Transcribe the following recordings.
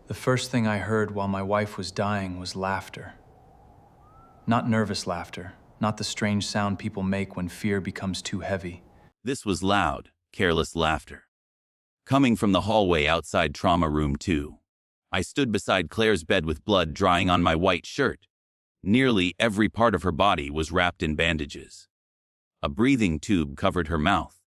The first thing I heard while my wife was dying was laughter. Not nervous laughter, not the strange sound people make when fear becomes too heavy. This was loud, careless laughter, coming from the hallway outside Trauma Room 2. I stood beside Claire's bed with blood drying on my white shirt. Nearly every part of her body was wrapped in bandages. A breathing tube covered her mouth.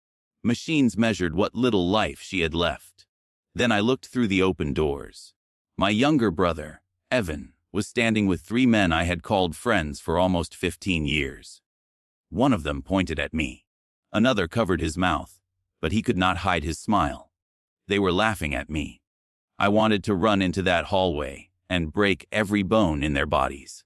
Machines measured what little life she had left. Then I looked through the open doors. My younger brother, Evan, was standing with 3 men I had called friends for almost 15 years. One of them pointed at me. Another covered his mouth, but he could not hide his smile. They were laughing at me. I wanted to run into that hallway and break every bone in their bodies.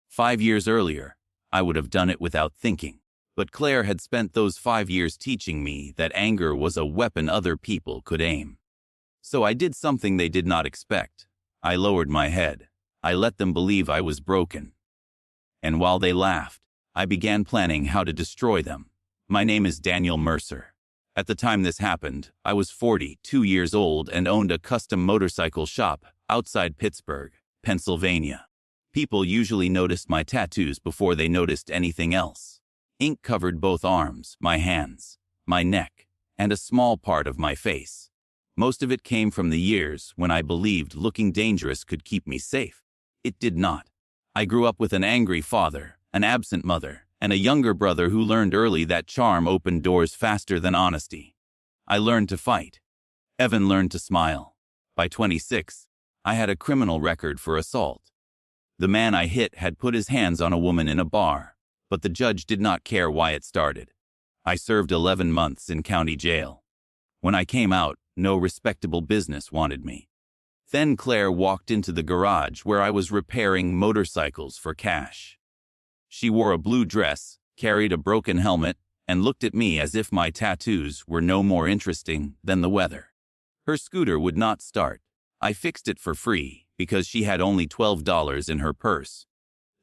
5 years earlier, I would have done it without thinking, but Claire had spent those 5 years teaching me that anger was a weapon other people could aim. So I did something they did not expect. I lowered my head. I let them believe I was broken. And while they laughed, I began planning how to destroy them. My name is Daniel Mercer. At the time this happened, I was 42 years old and owned a custom motorcycle shop outside Pittsburgh, Pennsylvania. People usually noticed my tattoos before they noticed anything else. Ink covered both arms, my hands, my neck, and a small part of my face. Most of it came from the years when I believed looking dangerous could keep me safe. It did not. I grew up with an angry father, an absent mother, and a younger brother who learned early that charm opened doors faster than honesty. I learned to fight. Evan learned to smile. By 26, I had a criminal record for assault. The man I hit had put his hands on a woman in a bar, but the judge did not care why it started. I served 11 months in county jail. When I came out, no respectable business wanted me. Then Claire walked into the garage where I was repairing motorcycles for cash. She wore a blue dress, carried a broken helmet, and looked at me as if my tattoos were no more interesting than the weather. Her scooter would not start. I fixed it for free because she had only $12 in her purse.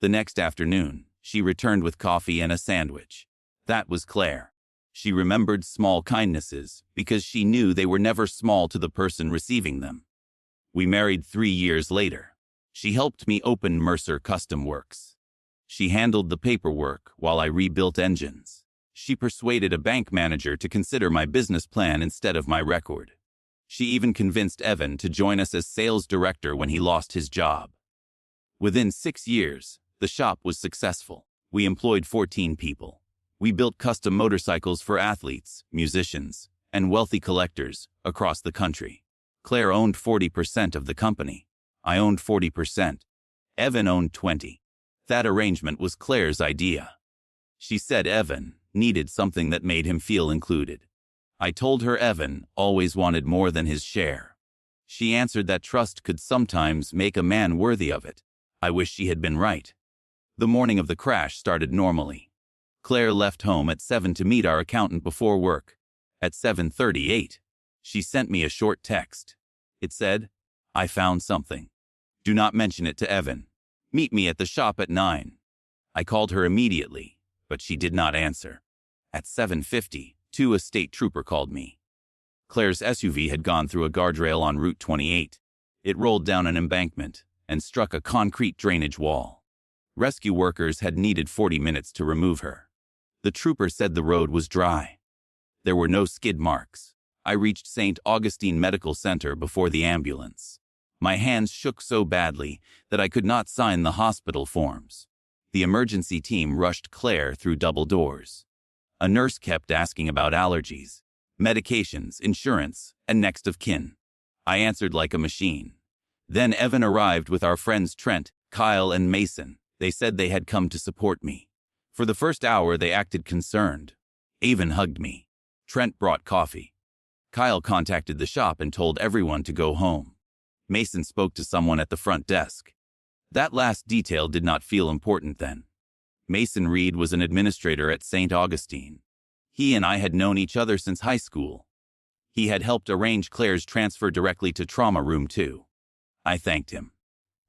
The next afternoon, she returned with coffee and a sandwich. That was Claire. She remembered small kindnesses because she knew they were never small to the person receiving them. We married 3 years later. She helped me open Mercer Custom Works. She handled the paperwork while I rebuilt engines. She persuaded a bank manager to consider my business plan instead of my record. She even convinced Evan to join us as sales director when he lost his job. Within 6 years, the shop was successful. We employed 14 people. We built custom motorcycles for athletes, musicians, and wealthy collectors across the country. Claire owned 40% of the company. I owned 40%. Evan owned 20%. That arrangement was Claire's idea. She said Evan needed something that made him feel included. I told her Evan always wanted more than his share. She answered that trust could sometimes make a man worthy of it. I wish she had been right. The morning of the crash started normally. Claire left home at 7 to meet our accountant before work. At 7:38, she sent me a short text. It said, "I found something. Do not mention it to Evan. Meet me at the shop at 9. I called her immediately, but she did not answer. At 7:52, a state trooper called me. Claire's SUV had gone through a guardrail on Route 28. It rolled down an embankment and struck a concrete drainage wall. Rescue workers had needed 40 minutes to remove her. The trooper said the road was dry. There were no skid marks. I reached St. Augustine Medical Center before the ambulance. My hands shook so badly that I could not sign the hospital forms. The emergency team rushed Claire through double doors. A nurse kept asking about allergies, medications, insurance, and next of kin. I answered like a machine. Then Evan arrived with our friends Trent, Kyle, and Mason. They said they had come to support me. For the first hour, they acted concerned. Evan hugged me. Trent brought coffee. Kyle contacted the shop and told everyone to go home. Mason spoke to someone at the front desk. That last detail did not feel important then. Mason Reed was an administrator at St. Augustine. He and I had known each other since high school. He had helped arrange Claire's transfer directly to Trauma Room 2. I thanked him.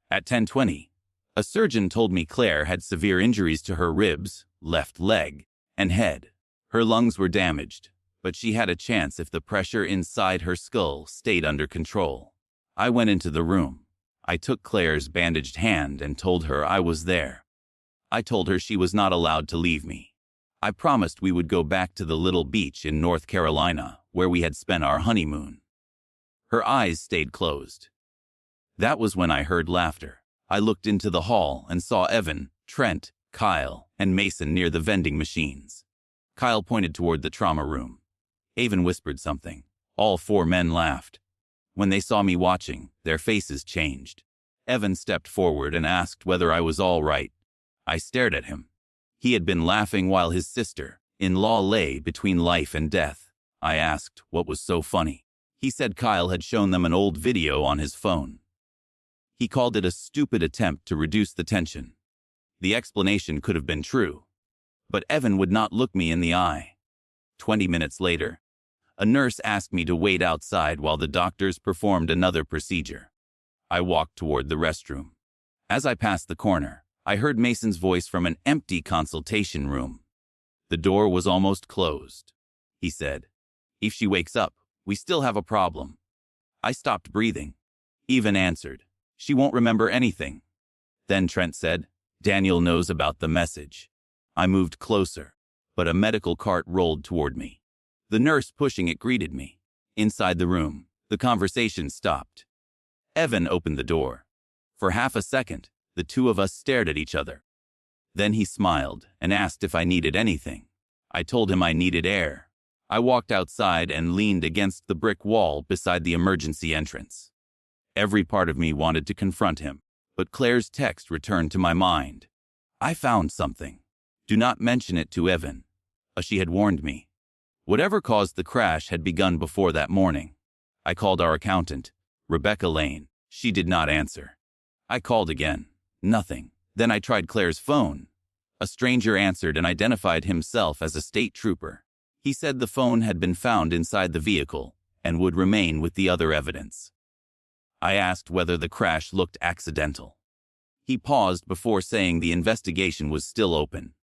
At 10:20, a surgeon told me Claire had severe injuries to her ribs, left leg, and head. Her lungs were damaged, but she had a chance if the pressure inside her skull stayed under control. I went into the room. I took Claire's bandaged hand and told her I was there. I told her she was not allowed to leave me. I promised we would go back to the little beach in North Carolina where we had spent our honeymoon. Her eyes stayed closed. That was when I heard laughter. I looked into the hall and saw Evan, Trent, Kyle, and Mason near the vending machines. Kyle pointed toward the trauma room. Evan whispered something. All four men laughed. When they saw me watching, their faces changed. Evan stepped forward and asked whether I was all right. I stared at him. He had been laughing while his sister-in-law lay between life and death. I asked what was so funny. He said Kyle had shown them an old video on his phone. He called it a stupid attempt to reduce the tension. The explanation could have been true, but Evan would not look me in the eye. 20 minutes later, a nurse asked me to wait outside while the doctors performed another procedure. I walked toward the restroom. As I passed the corner, I heard Mason's voice from an empty consultation room. The door was almost closed. He said, "If she wakes up, we still have a problem." I stopped breathing. Evan answered, "She won't remember anything." Then Trent said, "Daniel knows about the message." I moved closer, but a medical cart rolled toward me. The nurse pushing it greeted me. Inside the room, the conversation stopped. Evan opened the door. For half a second, the two of us stared at each other. Then he smiled and asked if I needed anything. I told him I needed air. I walked outside and leaned against the brick wall beside the emergency entrance. Every part of me wanted to confront him, but Claire's text returned to my mind. "I found something. Do not mention it to Evan." She had warned me. Whatever caused the crash had begun before that morning. I called our accountant, Rebecca Lane. She did not answer. I called again. Nothing. Then I tried Claire's phone. A stranger answered and identified himself as a state trooper. He said the phone had been found inside the vehicle and would remain with the other evidence. I asked whether the crash looked accidental. He paused before saying the investigation was still open.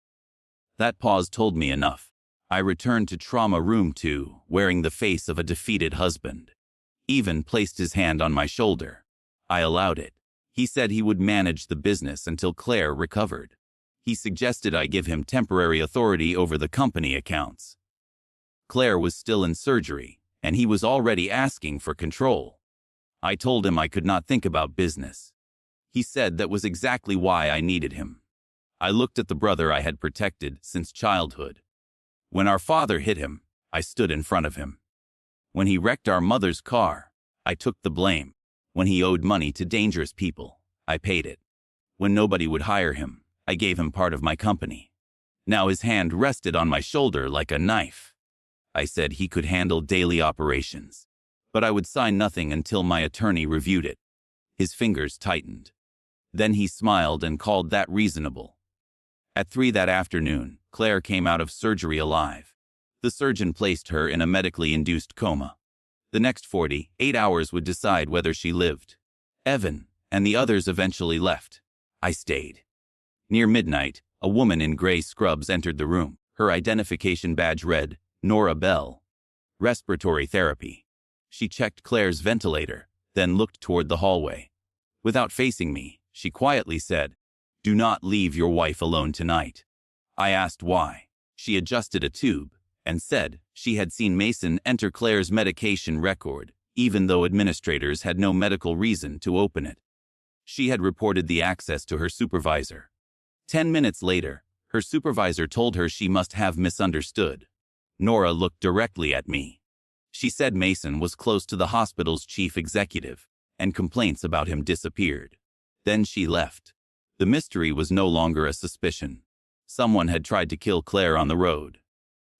That pause told me enough. I returned to Trauma Room 2, wearing the face of a defeated husband. Evan placed his hand on my shoulder. I allowed it. He said he would manage the business until Claire recovered. He suggested I give him temporary authority over the company accounts. Claire was still in surgery, and he was already asking for control. I told him I could not think about business. He said that was exactly why I needed him. I looked at the brother I had protected since childhood. When our father hit him, I stood in front of him. When he wrecked our mother's car, I took the blame. When he owed money to dangerous people, I paid it. When nobody would hire him, I gave him part of my company. Now his hand rested on my shoulder like a knife. I said he could handle daily operations, but I would sign nothing until my attorney reviewed it. His fingers tightened. Then he smiled and called that reasonable. At 3 that afternoon, Claire came out of surgery alive. The surgeon placed her in a medically induced coma. The next 48 hours would decide whether she lived. Evan and the others eventually left. I stayed. Near midnight, a woman in gray scrubs entered the room. Her identification badge read, Nora Bell. Respiratory therapy. She checked Claire's ventilator, then looked toward the hallway. Without facing me, she quietly said, "Do not leave your wife alone tonight." I asked why. She adjusted a tube and said she had seen Mason enter Claire's medication record, even though administrators had no medical reason to open it. She had reported the access to her supervisor. 10 minutes later, her supervisor told her she must have misunderstood. Nora looked directly at me. She said Mason was close to the hospital's chief executive, and complaints about him disappeared. Then she left. The mystery was no longer a suspicion. Someone had tried to kill Claire on the road.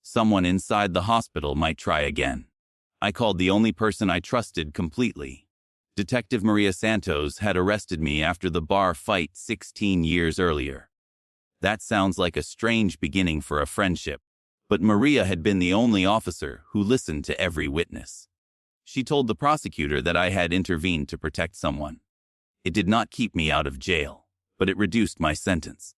Someone inside the hospital might try again. I called the only person I trusted completely. Detective Maria Santos had arrested me after the bar fight 16 years earlier. That sounds like a strange beginning for a friendship, but Maria had been the only officer who listened to every witness. She told the prosecutor that I had intervened to protect someone. It did not keep me out of jail, but it reduced my sentence.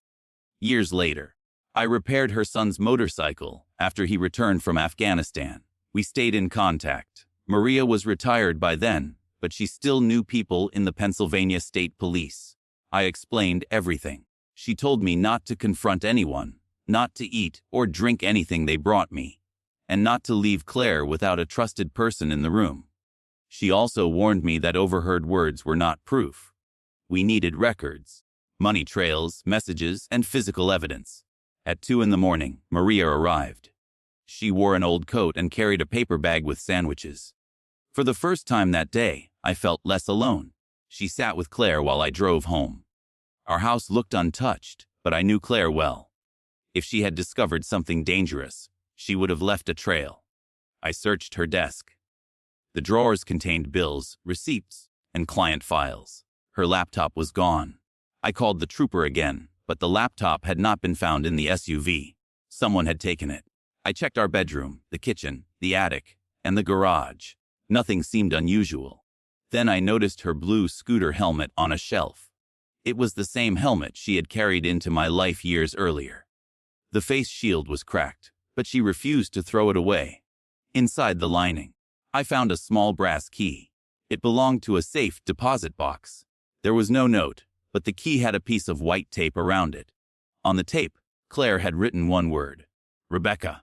Years later, I repaired her son's motorcycle after he returned from Afghanistan. We stayed in contact. Maria was retired by then, but she still knew people in the Pennsylvania State Police. I explained everything. She told me not to confront anyone, not to eat or drink anything they brought me, and not to leave Claire without a trusted person in the room. She also warned me that overheard words were not proof. We needed records, money trails, messages, and physical evidence. At 2 in the morning, Maria arrived. She wore an old coat and carried a paper bag with sandwiches. For the first time that day, I felt less alone. She sat with Claire while I drove home. Our house looked untouched, but I knew Claire well. If she had discovered something dangerous, she would have left a trail. I searched her desk. The drawers contained bills, receipts, and client files. Her laptop was gone. I called the trooper again, but the laptop had not been found in the SUV. Someone had taken it. I checked our bedroom, the kitchen, the attic, and the garage. Nothing seemed unusual. Then I noticed her blue scooter helmet on a shelf. It was the same helmet she had carried into my life years earlier. The face shield was cracked, but she refused to throw it away. Inside the lining, I found a small brass key. It belonged to a safe deposit box. There was no note, but the key had a piece of white tape around it. On the tape, Claire had written one word: Rebecca.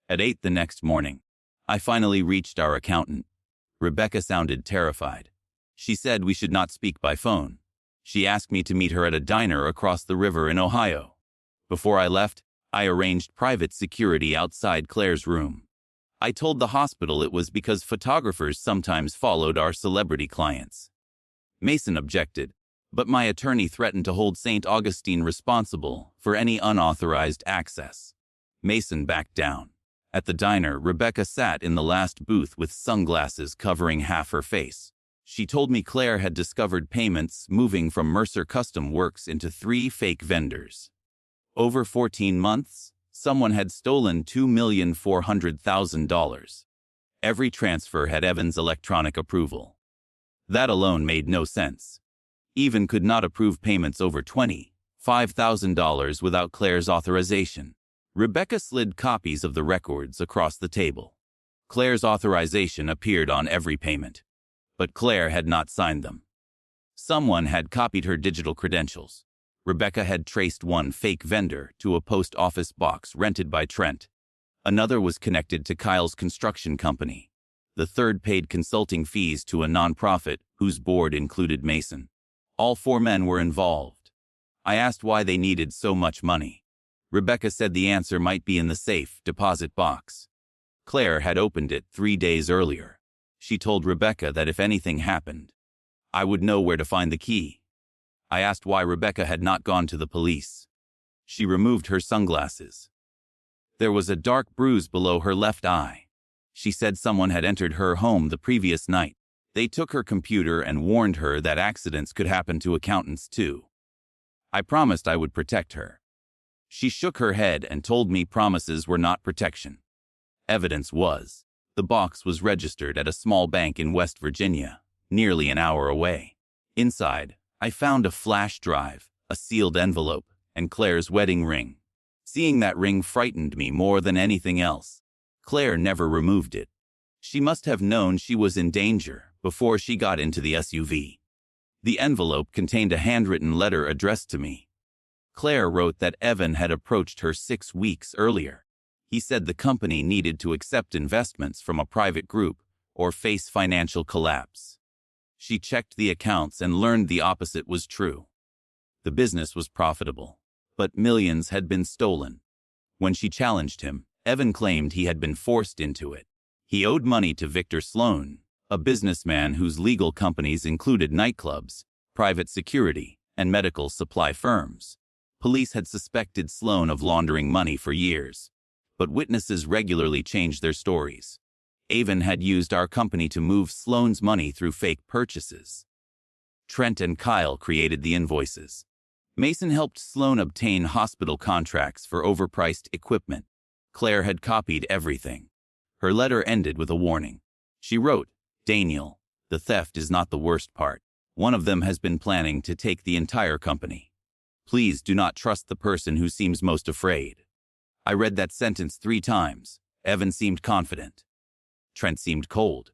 At 8 the next morning, I finally reached our accountant. Rebecca sounded terrified. She said we should not speak by phone. She asked me to meet her at a diner across the river in Ohio. Before I left, I arranged private security outside Claire's room. I told the hospital it was because photographers sometimes followed our celebrity clients. Mason objected, but my attorney threatened to hold St. Augustine responsible for any unauthorized access. Mason backed down. At the diner, Rebecca sat in the last booth with sunglasses covering half her face. She told me Claire had discovered payments moving from Mercer Custom Works into 3 fake vendors. Over 14 months, someone had stolen $2,400,000. Every transfer had Evan's electronic approval. That alone made no sense. Evan could not approve payments over $25,000 without Claire's authorization. Rebecca slid copies of the records across the table. Claire's authorization appeared on every payment, but Claire had not signed them. Someone had copied her digital credentials. Rebecca had traced one fake vendor to a post office box rented by Trent. Another was connected to Kyle's construction company. The third paid consulting fees to a nonprofit whose board included Mason. All 4 men were involved. I asked why they needed so much money. Rebecca said the answer might be in the safe deposit box. Claire had opened it 3 days earlier. She told Rebecca that if anything happened, I would know where to find the key. I asked why Rebecca had not gone to the police. She removed her sunglasses. There was a dark bruise below her left eye. She said someone had entered her home the previous night. They took her computer and warned her that accidents could happen to accountants too. I promised I would protect her. She shook her head and told me promises were not protection. Evidence was. The box was registered at a small bank in West Virginia, nearly an hour away. Inside, I found a flash drive, a sealed envelope, and Claire's wedding ring. Seeing that ring frightened me more than anything else. Claire never removed it. She must have known she was in danger before she got into the SUV. The envelope contained a handwritten letter addressed to me. Claire wrote that Evan had approached her 6 weeks earlier. He said the company needed to accept investments from a private group or face financial collapse. She checked the accounts and learned the opposite was true. The business was profitable, but millions had been stolen. When she challenged him, Evan claimed he had been forced into it. He owed money to Victor Sloan, a businessman whose legal companies included nightclubs, private security, and medical supply firms. Police had suspected Sloan of laundering money for years, but witnesses regularly changed their stories. Evan had used our company to move Sloan's money through fake purchases. Trent and Kyle created the invoices. Mason helped Sloan obtain hospital contracts for overpriced equipment. Claire had copied everything. Her letter ended with a warning. She wrote, "Daniel, the theft is not the worst part. One of them has been planning to take the entire company. Please do not trust the person who seems most afraid." I read that sentence 3 times. Evan seemed confident. Trent seemed cold.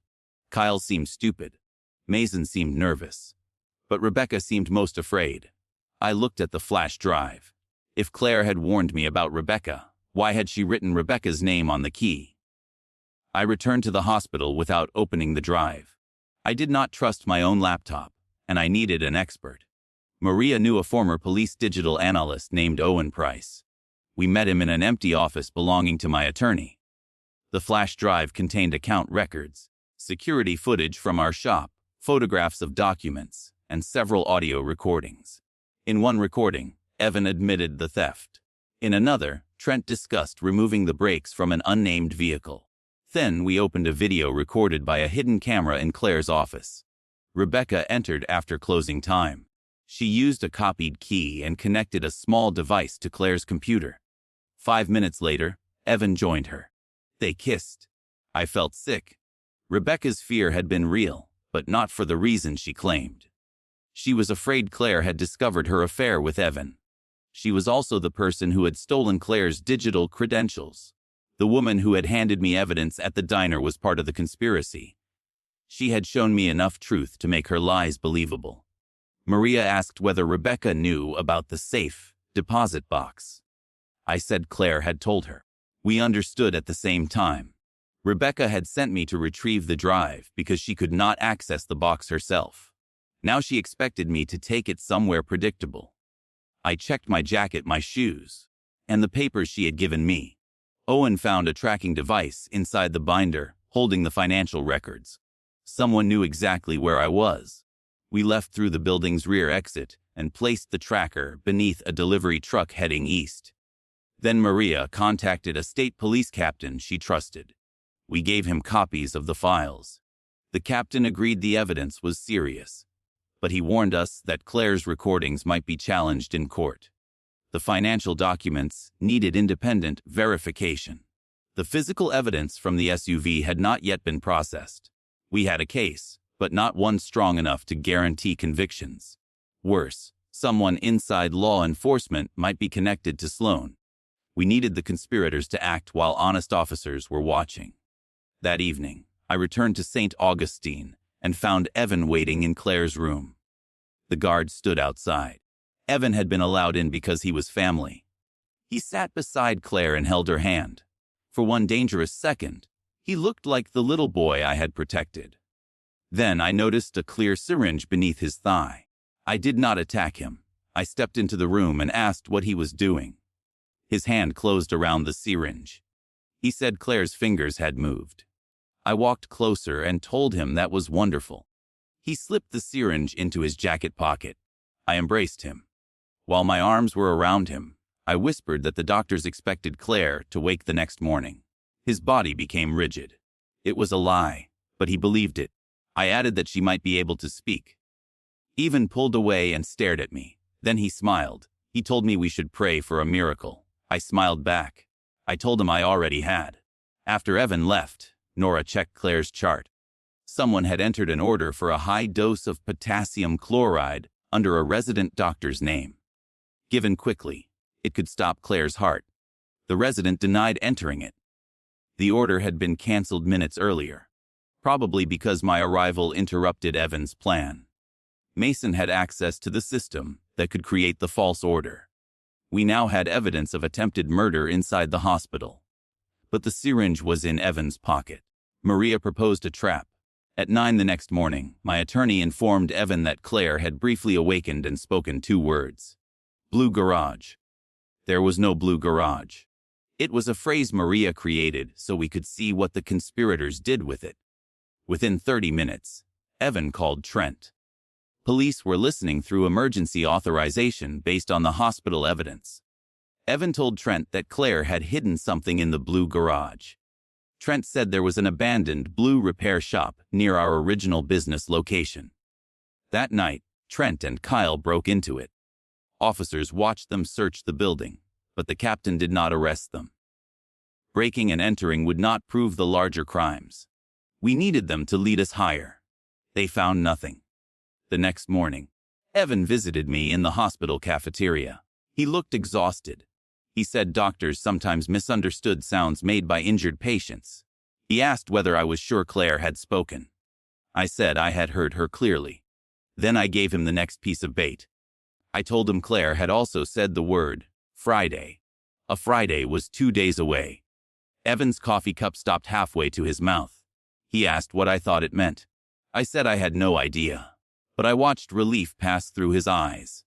Kyle seemed stupid. Mason seemed nervous, but Rebecca seemed most afraid. I looked at the flash drive. If Claire had warned me about Rebecca, why had she written Rebecca's name on the key? I returned to the hospital without opening the drive. I did not trust my own laptop, and I needed an expert. Maria knew a former police digital analyst named Owen Price. We met him in an empty office belonging to my attorney. The flash drive contained account records, security footage from our shop, photographs of documents, and several audio recordings. In one recording, Evan admitted the theft. In another, Trent discussed removing the brakes from an unnamed vehicle. Then we opened a video recorded by a hidden camera in Claire's office. Rebecca entered after closing time. She used a copied key and connected a small device to Claire's computer. 5 minutes later, Evan joined her. They kissed. I felt sick. Rebecca's fear had been real, but not for the reason she claimed. She was afraid Claire had discovered her affair with Evan. She was also the person who had stolen Claire's digital credentials. The woman who had handed me evidence at the diner was part of the conspiracy. She had shown me enough truth to make her lies believable. Maria asked whether Rebecca knew about the safe deposit box. I said Claire had told her. We understood at the same time. Rebecca had sent me to retrieve the drive because she could not access the box herself. Now she expected me to take it somewhere predictable. I checked my jacket, my shoes, and the papers she had given me. Owen found a tracking device inside the binder holding the financial records. Someone knew exactly where I was. We left through the building's rear exit and placed the tracker beneath a delivery truck heading east. Then Maria contacted a state police captain she trusted. We gave him copies of the files. The captain agreed the evidence was serious, but he warned us that Claire's recordings might be challenged in court. The financial documents needed independent verification. The physical evidence from the SUV had not yet been processed. We had a case, but not one strong enough to guarantee convictions. Worse, someone inside law enforcement might be connected to Sloan. We needed the conspirators to act while honest officers were watching. That evening, I returned to St. Augustine and found Evan waiting in Claire's room. The guard stood outside. Evan had been allowed in because he was family. He sat beside Claire and held her hand. For one dangerous second, he looked like the little boy I had protected. Then I noticed a clear syringe beneath his thigh. I did not attack him. I stepped into the room and asked what he was doing. His hand closed around the syringe. He said Claire's fingers had moved. I walked closer and told him that was wonderful. He slipped the syringe into his jacket pocket. I embraced him. While my arms were around him, I whispered that the doctors expected Claire to wake the next morning. His body became rigid. It was a lie, but he believed it. I added that she might be able to speak. Evan pulled away and stared at me. Then he smiled. He told me we should pray for a miracle. I smiled back. I told him I already had. After Evan left, Nora checked Claire's chart. Someone had entered an order for a high dose of potassium chloride under a resident doctor's name. Given quickly, it could stop Claire's heart. The resident denied entering it. The order had been canceled minutes earlier, probably because my arrival interrupted Evan's plan. Mason had access to the system that could create the false order. We now had evidence of attempted murder inside the hospital. But the syringe was in Evan's pocket. Maria proposed a trap. At 9 the next morning, my attorney informed Evan that Claire had briefly awakened and spoken 2 words. Blue garage. There was no blue garage. It was a phrase Maria created so we could see what the conspirators did with it. Within 30 minutes, Evan called Trent. Police were listening through emergency authorization based on the hospital evidence. Evan told Trent that Claire had hidden something in the blue garage. Trent said there was an abandoned blue repair shop near our original business location. That night, Trent and Kyle broke into it. Officers watched them search the building, but the captain did not arrest them. Breaking and entering would not prove the larger crimes. We needed them to lead us higher. They found nothing. The next morning, Evan visited me in the hospital cafeteria. He looked exhausted. He said doctors sometimes misunderstood sounds made by injured patients. He asked whether I was sure Claire had spoken. I said I had heard her clearly. Then I gave him the next piece of bait. I told him Claire had also said the word Friday. A Friday was 2 days away. Evan's coffee cup stopped halfway to his mouth. He asked what I thought it meant. I said I had no idea, but I watched relief pass through his eyes.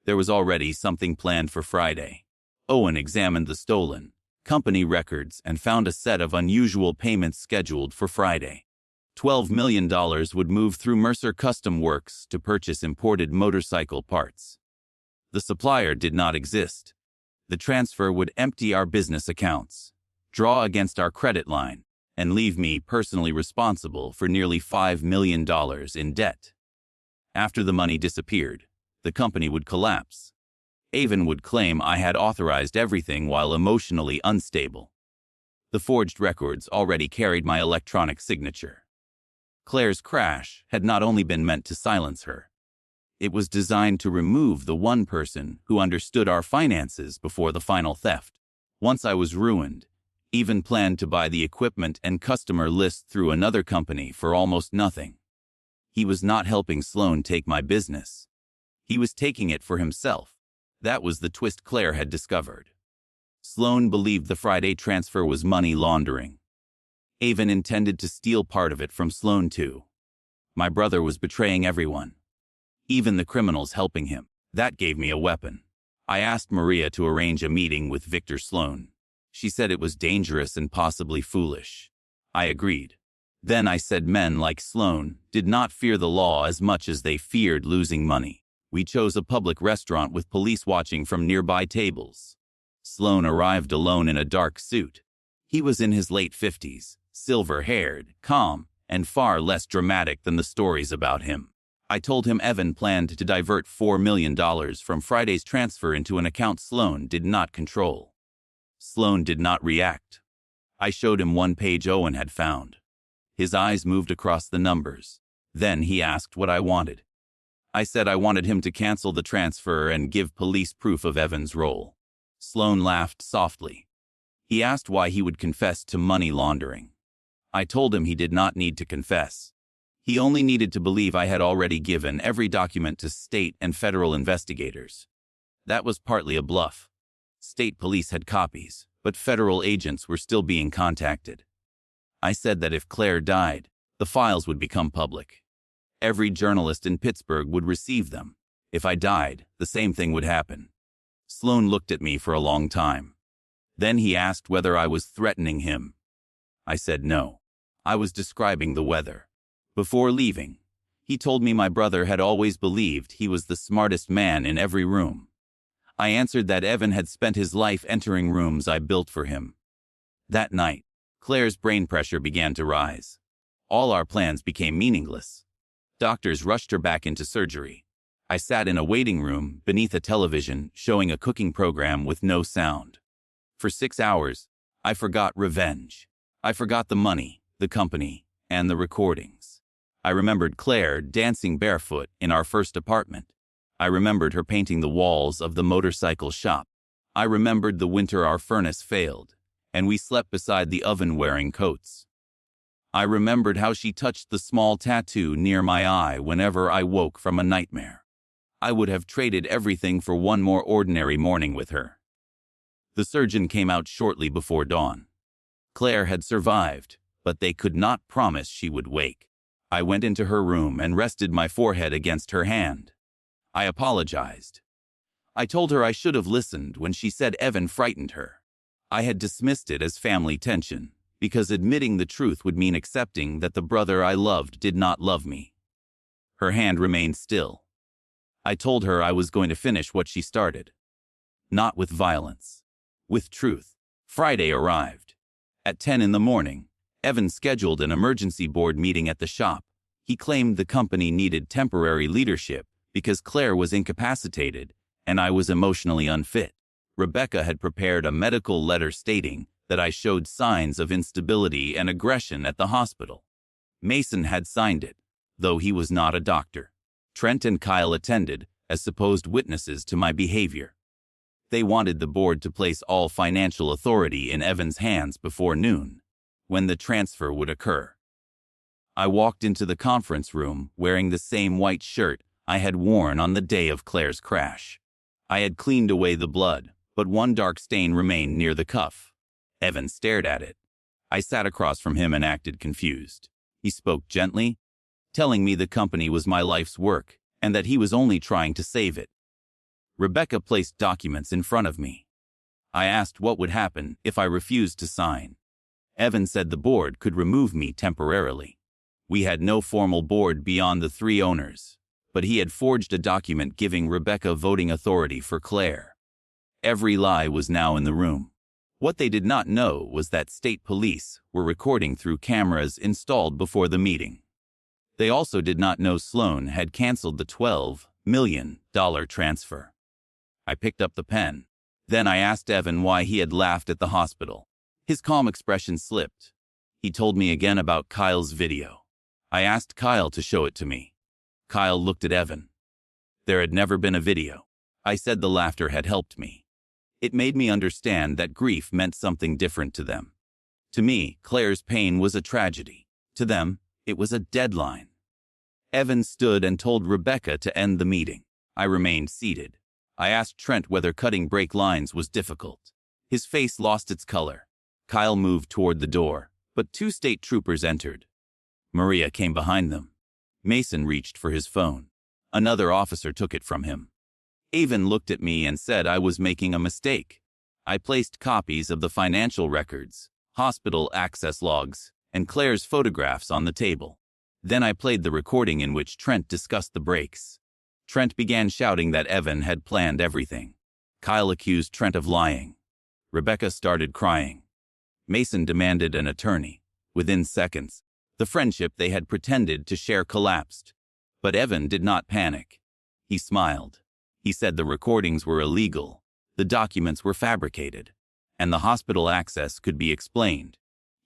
There was already something planned for Friday. Owen examined the stolen company records and found a set of unusual payments scheduled for Friday. $12 million would move through Mercer Custom Works to purchase imported motorcycle parts. The supplier did not exist. The transfer would empty our business accounts, draw against our credit line, and leave me personally responsible for nearly $5 million in debt. After the money disappeared, the company would collapse. Avon would claim I had authorized everything while emotionally unstable. The forged records already carried my electronic signature. Claire's crash had not only been meant to silence her. It was designed to remove the one person who understood our finances before the final theft. Once I was ruined, Avon planned to buy the equipment and customer list through another company for almost nothing. He was not helping Sloan take my business. He was taking it for himself. That was the twist Claire had discovered. Sloan believed the Friday transfer was money laundering. Avon intended to steal part of it from Sloan too. My brother was betraying everyone, even the criminals helping him. That gave me a weapon. I asked Maria to arrange a meeting with Victor Sloan. She said it was dangerous and possibly foolish. I agreed. Then I said men like Sloan did not fear the law as much as they feared losing money. We chose a public restaurant with police watching from nearby tables. Sloan arrived alone in a dark suit. He was in his late 50s, silver-haired, calm, and far less dramatic than the stories about him. I told him Evan planned to divert $4 million from Friday's transfer into an account Sloan did not control. Sloan did not react. I showed him one page Owen had found. His eyes moved across the numbers. Then he asked what I wanted. I said I wanted him to cancel the transfer and give police proof of Evan's role. Sloan laughed softly. He asked why he would confess to money laundering. I told him he did not need to confess. He only needed to believe I had already given every document to state and federal investigators. That was partly a bluff. State police had copies, but federal agents were still being contacted. I said that if Claire died, the files would become public. Every journalist in Pittsburgh would receive them. If I died, the same thing would happen. Sloan looked at me for a long time. Then he asked whether I was threatening him. I said no. I was describing the weather. Before leaving, he told me my brother had always believed he was the smartest man in every room. I answered that Evan had spent his life entering rooms I built for him. That night, Claire's brain pressure began to rise. All our plans became meaningless. Doctors rushed her back into surgery. I sat in a waiting room beneath a television showing a cooking program with no sound. For 6 hours, I forgot revenge. I forgot the money, the company, and the recordings. I remembered Claire dancing barefoot in our first apartment. I remembered her painting the walls of the motorcycle shop. I remembered the winter our furnace failed, and we slept beside the oven wearing coats. I remembered how she touched the small tattoo near my eye whenever I woke from a nightmare. I would have traded everything for one more ordinary morning with her. The surgeon came out shortly before dawn. Claire had survived, but they could not promise she would wake. I went into her room and rested my forehead against her hand. I apologized. I told her I should have listened when she said Evan frightened her. I had dismissed it as family tension, because admitting the truth would mean accepting that the brother I loved did not love me. Her hand remained still. I told her I was going to finish what she started. Not with violence. With truth. Friday arrived. At 10 in the morning, Evan scheduled an emergency board meeting at the shop. He claimed the company needed temporary leadership because Claire was incapacitated and I was emotionally unfit. Rebecca had prepared a medical letter stating that I showed signs of instability and aggression at the hospital. Mason had signed it, though he was not a doctor. Trent and Kyle attended as supposed witnesses to my behavior. They wanted the board to place all financial authority in Evan's hands before noon, when the transfer would occur. I walked into the conference room wearing the same white shirt I had worn on the day of Claire's crash. I had cleaned away the blood, but one dark stain remained near the cuff. Evan stared at it. I sat across from him and acted confused. He spoke gently, telling me the company was my life's work and that he was only trying to save it. Rebecca placed documents in front of me. I asked what would happen if I refused to sign. Evan said the board could remove me temporarily. We had no formal board beyond the 3 owners, but he had forged a document giving Rebecca voting authority for Claire. Every lie was now in the room. What they did not know was that state police were recording through cameras installed before the meeting. They also did not know Sloan had canceled the $12 million transfer. I picked up the pen. Then I asked Evan why he had laughed at the hospital. His calm expression slipped. He told me again about Kyle's video. I asked Kyle to show it to me. Kyle looked at Evan. There had never been a video. I said the laughter had helped me. It made me understand that grief meant something different to them. To me, Claire's pain was a tragedy. To them, it was a deadline. Evan stood and told Rebecca to end the meeting. I remained seated. I asked Trent whether cutting brake lines was difficult. His face lost its color. Kyle moved toward the door, but 2 state troopers entered. Maria came behind them. Mason reached for his phone. Another officer took it from him. Avon looked at me and said I was making a mistake. I placed copies of the financial records, hospital access logs, and Claire's photographs on the table. Then I played the recording in which Trent discussed the breaks. Trent began shouting that Evan had planned everything. Kyle accused Trent of lying. Rebecca started crying. Mason demanded an attorney. Within seconds, the friendship they had pretended to share collapsed. But Evan did not panic. He smiled. He said the recordings were illegal, the documents were fabricated, and the hospital access could be explained.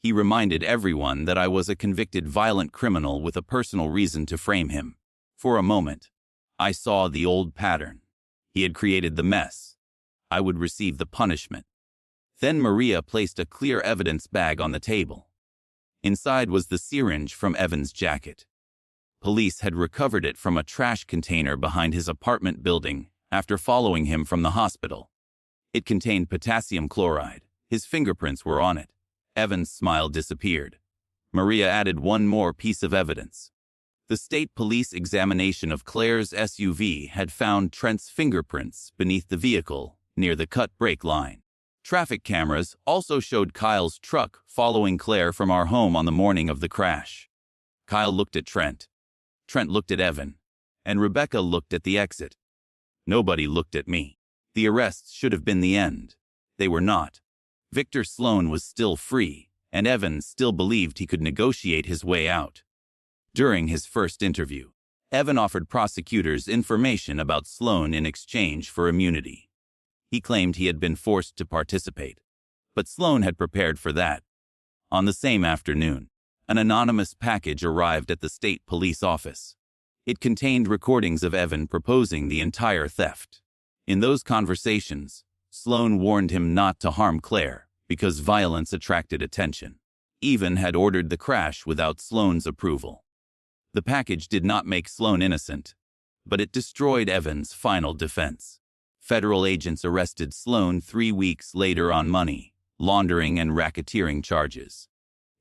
He reminded everyone that I was a convicted violent criminal with a personal reason to frame him. For a moment, I saw the old pattern. He had created the mess. I would receive the punishment. Then Maria placed a clear evidence bag on the table. Inside was the syringe from Evan's jacket. Police had recovered it from a trash container behind his apartment building after following him from the hospital. It contained potassium chloride. His fingerprints were on it. Evan's smile disappeared. Maria added one more piece of evidence. The state police examination of Claire's SUV had found Trent's fingerprints beneath the vehicle near the cut brake line. Traffic cameras also showed Kyle's truck following Claire from our home on the morning of the crash. Kyle looked at Trent. Trent looked at Evan, and Rebecca looked at the exit. Nobody looked at me. The arrests should have been the end. They were not. Victor Sloan was still free, and Evan still believed he could negotiate his way out. During his first interview, Evan offered prosecutors information about Sloan in exchange for immunity. He claimed he had been forced to participate, but Sloan had prepared for that. On the same afternoon, an anonymous package arrived at the state police office. It contained recordings of Evan proposing the entire theft. In those conversations, Sloan warned him not to harm Claire because violence attracted attention. Evan had ordered the crash without Sloan's approval. The package did not make Sloan innocent, but it destroyed Evan's final defense. Federal agents arrested Sloan 3 weeks later on money, laundering, and racketeering charges.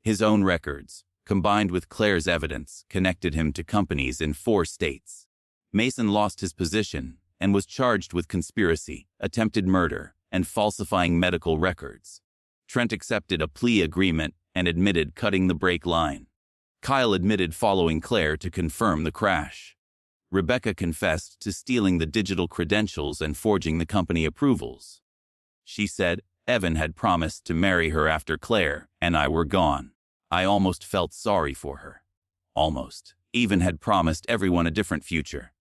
His own records, combined with Claire's evidence, connected him to companies in 4 states. Mason lost his position and was charged with conspiracy, attempted murder, and falsifying medical records. Trent accepted a plea agreement and admitted cutting the brake line. Kyle admitted following Claire to confirm the crash. Rebecca confessed to stealing the digital credentials and forging the company approvals. She said Evan had promised to marry her after Claire and I were gone. I almost felt sorry for her. Almost. Evan had promised everyone a different future.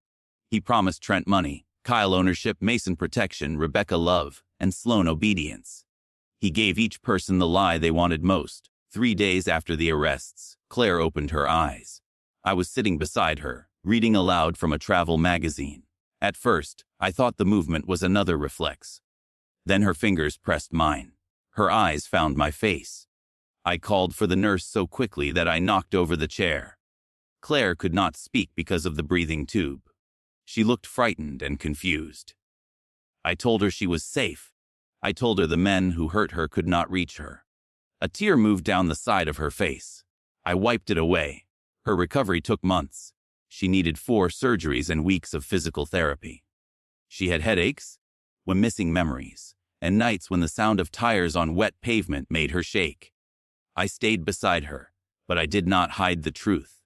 He promised Trent money, Kyle ownership, Mason protection, Rebecca love, and Sloan obedience. He gave each person the lie they wanted most. 3 days after the arrests, Claire opened her eyes. I was sitting beside her, reading aloud from a travel magazine. At first, I thought the movement was another reflex. Then her fingers pressed mine. Her eyes found my face. I called for the nurse so quickly that I knocked over the chair. Claire could not speak because of the breathing tube. She looked frightened and confused. I told her she was safe. I told her the men who hurt her could not reach her. A tear moved down the side of her face. I wiped it away. Her recovery took months. She needed 4 surgeries and weeks of physical therapy. She had headaches, was missing memories, and nights when the sound of tires on wet pavement made her shake. I stayed beside her, but I did not hide the truth.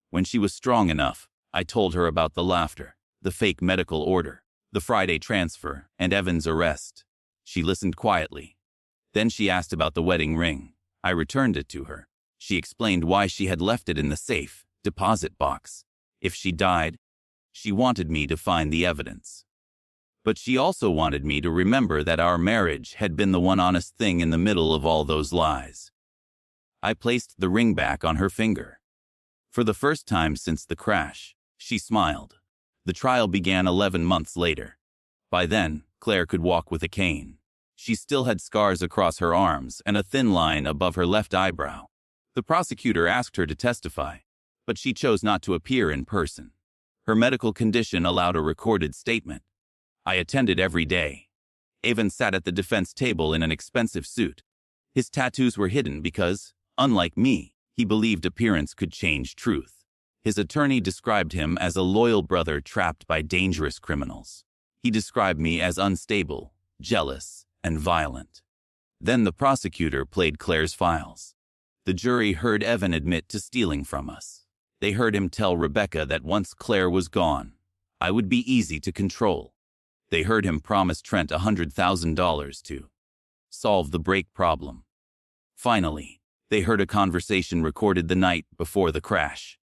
When she was strong enough, I told her about the laughter, the fake medical order, the Friday transfer, and Evan's arrest. She listened quietly. Then she asked about the wedding ring. I returned it to her. She explained why she had left it in the safe deposit box. If she died, she wanted me to find the evidence. But she also wanted me to remember that our marriage had been the one honest thing in the middle of all those lies. I placed the ring back on her finger. For the first time since the crash, she smiled. The trial began 11 months later. By then, Claire could walk with a cane. She still had scars across her arms and a thin line above her left eyebrow. The prosecutor asked her to testify, but she chose not to appear in person. Her medical condition allowed a recorded statement. I attended every day. Evan sat at the defense table in an expensive suit. His tattoos were hidden because, unlike me, he believed appearance could change truth. His attorney described him as a loyal brother trapped by dangerous criminals. He described me as unstable, jealous, and violent. Then the prosecutor played Claire's files. The jury heard Evan admit to stealing from us. They heard him tell Rebecca that once Claire was gone, I would be easy to control. They heard him promise Trent $100,000 to solve the brake problem. Finally, they heard a conversation recorded the night before the crash.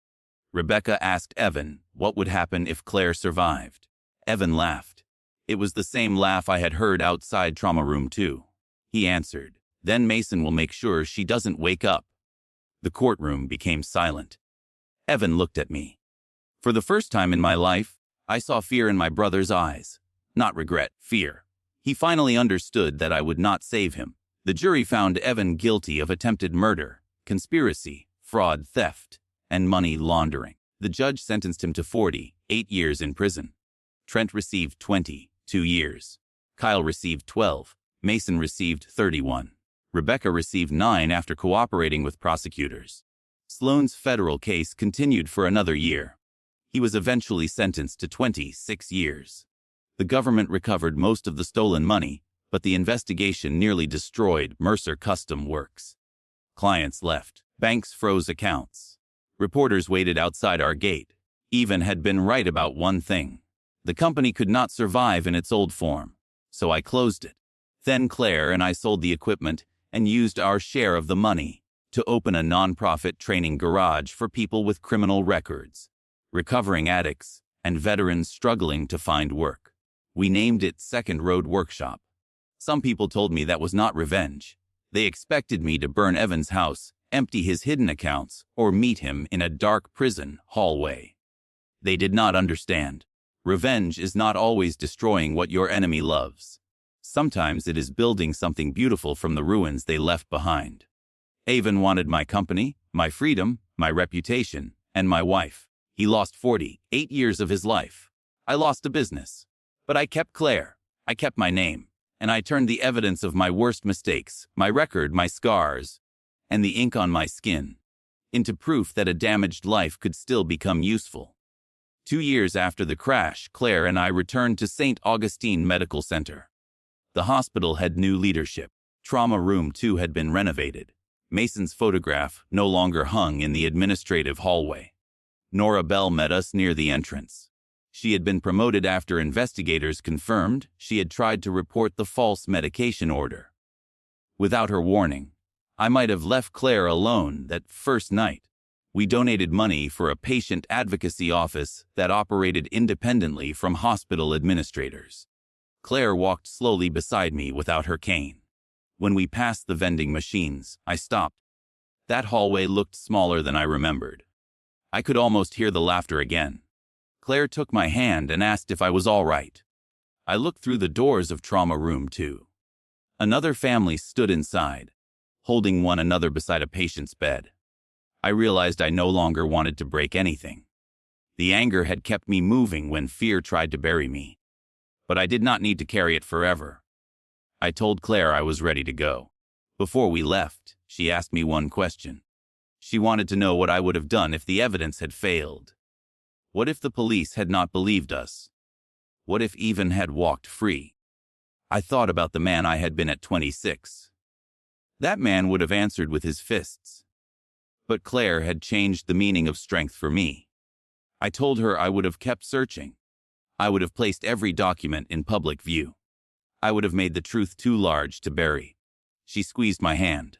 Rebecca asked Evan what would happen if Claire survived. Evan laughed. It was the same laugh I had heard outside Trauma Room 2. He answered, "Then Mason will make sure she doesn't wake up." The courtroom became silent. Evan looked at me. For the first time in my life, I saw fear in my brother's eyes. Not regret, fear. He finally understood that I would not save him. The jury found Evan guilty of attempted murder, conspiracy, fraud, theft, and money laundering. The judge sentenced him to 48 years in prison. Trent received 22 years. Kyle received 12. Mason received 31. Rebecca received 9 after cooperating with prosecutors. Sloan's federal case continued for another year. He was eventually sentenced to 26 years. The government recovered most of the stolen money, but the investigation nearly destroyed Mercer Custom Works. Clients left. Banks froze accounts. Reporters waited outside our gate. Evan had been right about one thing. The company could not survive in its old form, so I closed it. Then Claire and I sold the equipment and used our share of the money to open a nonprofit training garage for people with criminal records, recovering addicts, and veterans struggling to find work. We named it Second Road Workshop. Some people told me that was not revenge. They expected me to burn Evan's house, empty his hidden accounts, or meet him in a dark prison hallway. They did not understand. Revenge is not always destroying what your enemy loves. Sometimes it is building something beautiful from the ruins they left behind. Evan wanted my company, my freedom, my reputation, and my wife. He lost 48 years of his life. I lost a business. But I kept Claire. I kept my name. And I turned the evidence of my worst mistakes, my record, my scars, and the ink on my skin, into proof that a damaged life could still become useful. 2 years after the crash, Claire and I returned to St. Augustine Medical Center. The hospital had new leadership. Trauma Room 2 had been renovated. Mason's photograph no longer hung in the administrative hallway. Nora Bell met us near the entrance. She had been promoted after investigators confirmed she had tried to report the false medication order. Without her warning, I might have left Claire alone that first night. We donated money for a patient advocacy office that operated independently from hospital administrators. Claire walked slowly beside me without her cane. When we passed the vending machines, I stopped. That hallway looked smaller than I remembered. I could almost hear the laughter again. Claire took my hand and asked if I was all right. I looked through the doors of Trauma Room 2. Another family stood inside, holding one another beside a patient's bed. I realized I no longer wanted to break anything. The anger had kept me moving when fear tried to bury me. But I did not need to carry it forever. I told Claire I was ready to go. Before we left, she asked me one question. She wanted to know what I would have done if the evidence had failed. What if the police had not believed us? What if Even had walked free? I thought about the man I had been at 26. That man would have answered with his fists. But Claire had changed the meaning of strength for me. I told her I would have kept searching. I would have placed every document in public view. I would have made the truth too large to bury. She squeezed my hand.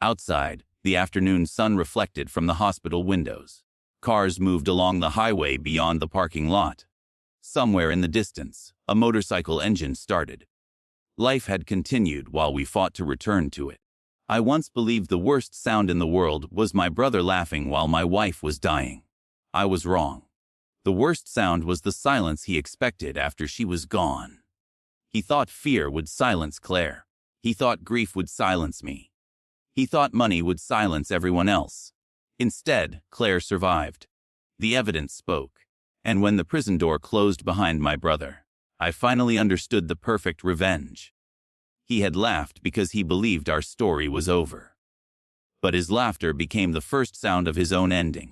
Outside, the afternoon sun reflected from the hospital windows. Cars moved along the highway beyond the parking lot. Somewhere in the distance, a motorcycle engine started. Life had continued while we fought to return to it. I once believed the worst sound in the world was my brother laughing while my wife was dying. I was wrong. The worst sound was the silence he expected after she was gone. He thought fear would silence Claire. He thought grief would silence me. He thought money would silence everyone else. Instead, Claire survived. The evidence spoke. And when the prison door closed behind my brother, I finally understood the perfect revenge. He had laughed because he believed our story was over. But his laughter became the first sound of his own ending.